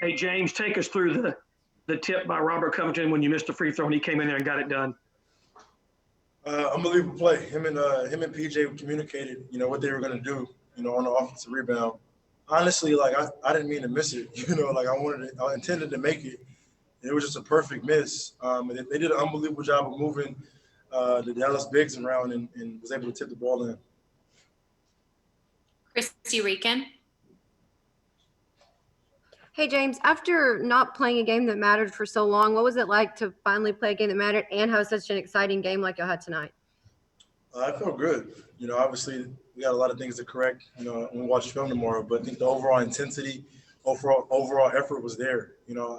Hey, James, take us through the tip by Robert Covington when you missed a free throw and he came in there and got it done. Unbelievable play. Him and PJ communicated, what they were going to do, on the offensive rebound. Honestly, like I didn't mean to miss it. Like I intended to make it. And it was just a perfect miss. And they did an unbelievable job of moving the Dallas bigs around and was able to tip the ball in. Christy Regan. Hey, James, after not playing a game that mattered for so long, what was it like to finally play a game that mattered and have such an exciting game like you had tonight? I felt good. Obviously we got a lot of things to correct, when we watch film tomorrow, but I think the overall intensity, overall effort was there.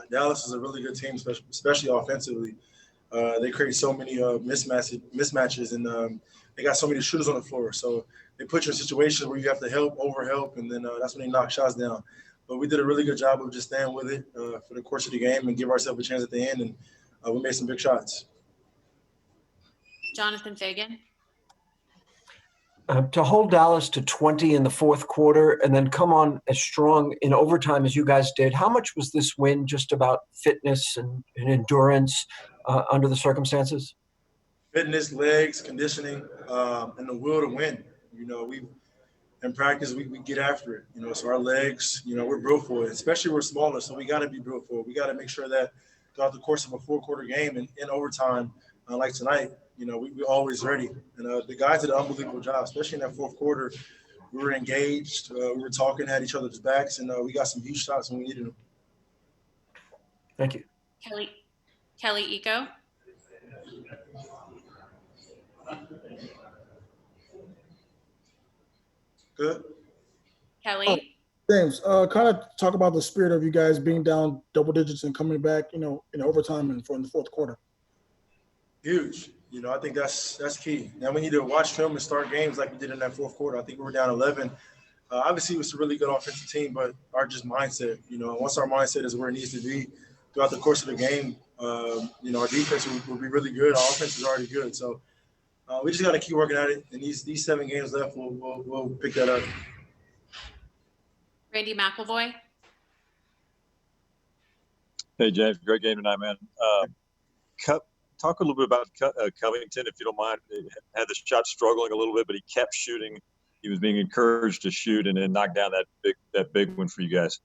Dallas is a really good team, especially offensively. They create so many mismatches, and they got so many shooters on the floor. So they put you in situations where you have to overhelp, and then that's when they knock shots down. But we did a really good job of just staying with it for the course of the game and give ourselves a chance at the end, and we made some big shots. Jonathan Fagan. To hold Dallas to 20 in the fourth quarter and then come on as strong in overtime as you guys did, how much was this win just about fitness and endurance under the circumstances? Fitness, legs, conditioning, and the will to win. In practice, we get after it. So our legs, we're built for it, especially we're smaller, so we got to be built for it. We got to make sure that throughout the course of a four-quarter game and in overtime, like tonight, we're always ready. And the guys did an unbelievable job, especially in that fourth quarter. We were engaged. We were talking, had each other's backs, and we got some huge shots when we needed them. Thank you. Kelly Eco. Good. Kelly. James, kind of talk about the spirit of you guys being down double digits and coming back, in overtime and in the fourth quarter. Huge. I think that's key. Now we need to watch film and start games like we did in that fourth quarter. I think we were down 11. Obviously, it was a really good offensive team, but our just mindset, once our mindset is where it needs to be throughout the course of the game, our defense will be really good. Our offense is already good. So we just got to keep working at it. And these 7 games left, we'll pick that up. Randy McElvoy. Hey, James, great game tonight, man. Talk a little bit about Covington, if you don't mind. He had the shot struggling a little bit, but he kept shooting. He was being encouraged to shoot and then knock down that big one for you guys.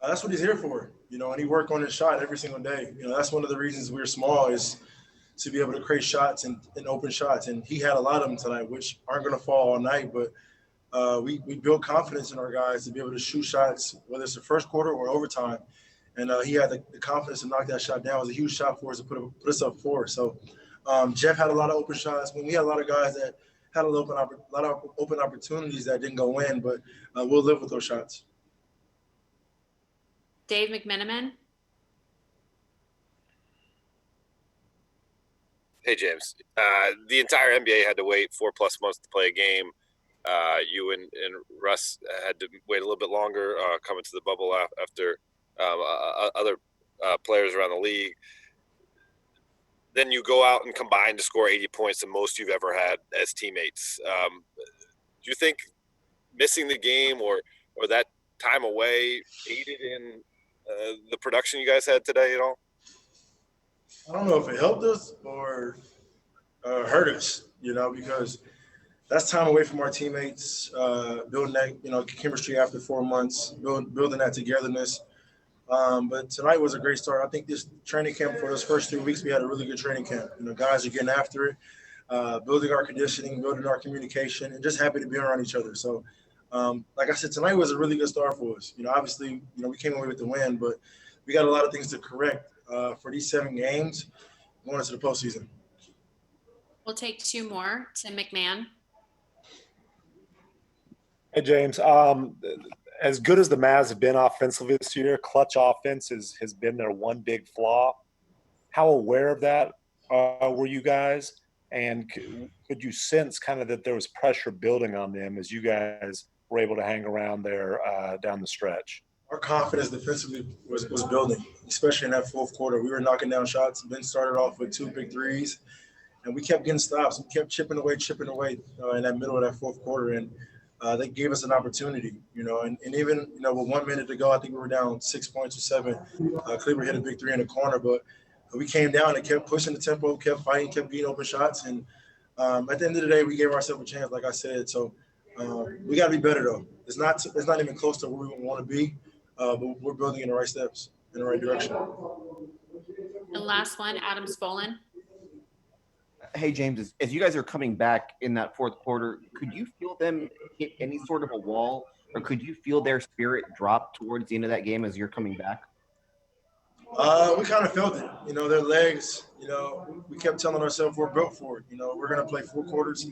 That's what he's here for, and he worked on his shot every single day. That's one of the reasons we're small is to be able to create shots and open shots. And he had a lot of them tonight, which aren't going to fall all night, but we built confidence in our guys to be able to shoot shots, whether it's the first quarter or overtime. And he had the confidence to knock that shot down. It was a huge shot for us to put us up 4. So Jeff had a lot of open shots. We had a lot of guys that had a lot of open opportunities that didn't go in, but we'll live with those shots. Dave McMenamin. Hey, James. The entire NBA had to wait 4+ months to play a game. You and Russ had to wait a little bit longer coming to the bubble after other players around the league. Then you go out and combine to score 80 points, the most you've ever had as teammates. Do you think missing the game or that time away aided in the production you guys had today at all? I don't know if it helped us or hurt us, because that's time away from our teammates, building that, chemistry after 4 months, building that togetherness. But tonight was a great start. I think this training camp for those first 3 weeks, we had a really good training camp. Guys are getting after it, building our conditioning, building our communication, and just happy to be around each other. So, like I said, tonight was a really good start for us. Obviously, we came away with the win, but we got a lot of things to correct for these 7 games going into the postseason. We'll take 2 more. Tim McMahon. Hey, James. As good as the Mavs have been offensively this year, clutch offense has been their one big flaw. How aware of that were you guys? And could you sense kind of that there was pressure building on them as you guys were able to hang around there down the stretch? Our confidence defensively was building, especially in that fourth quarter. We were knocking down shots. Ben started off with 2 big threes, and we kept getting stops. We kept chipping away in that middle of that fourth quarter. And they gave us an opportunity, and even, with 1 minute to go, I think we were down 6 points or 7. Cleveland hit a big three in the corner, but we came down and kept pushing the tempo, kept fighting, kept getting open shots. And at the end of the day, we gave ourselves a chance, like I said. So we got to be better, though. It's not even close to where we want to be, but we're building in the right steps, in the right direction. The last one, Adam Spolin. Hey, James, as you guys are coming back in that fourth quarter, could you feel them hit any sort of a wall, or could you feel their spirit drop towards the end of that game as you're coming back? We kind of felt it, their legs, we kept telling ourselves we're built for it. We're going to play 4 quarters,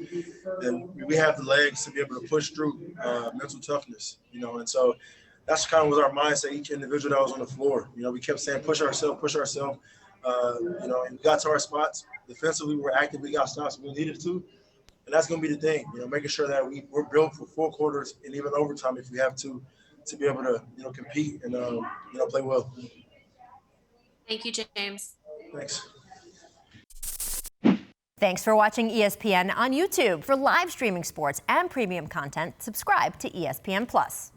and we have the legs to be able to push through mental toughness, and so that's kind of was our mindset, each individual that was on the floor. We kept saying push ourselves, and we got to our spots. Defensively, we were active. We got stops when we needed to. And that's going to be the thing, making sure that we're built for 4 quarters and even overtime if we have to be able to, compete and, play well. Thank you, James. Thanks. Thanks for watching ESPN on YouTube. For live streaming sports and premium content, subscribe to ESPN+.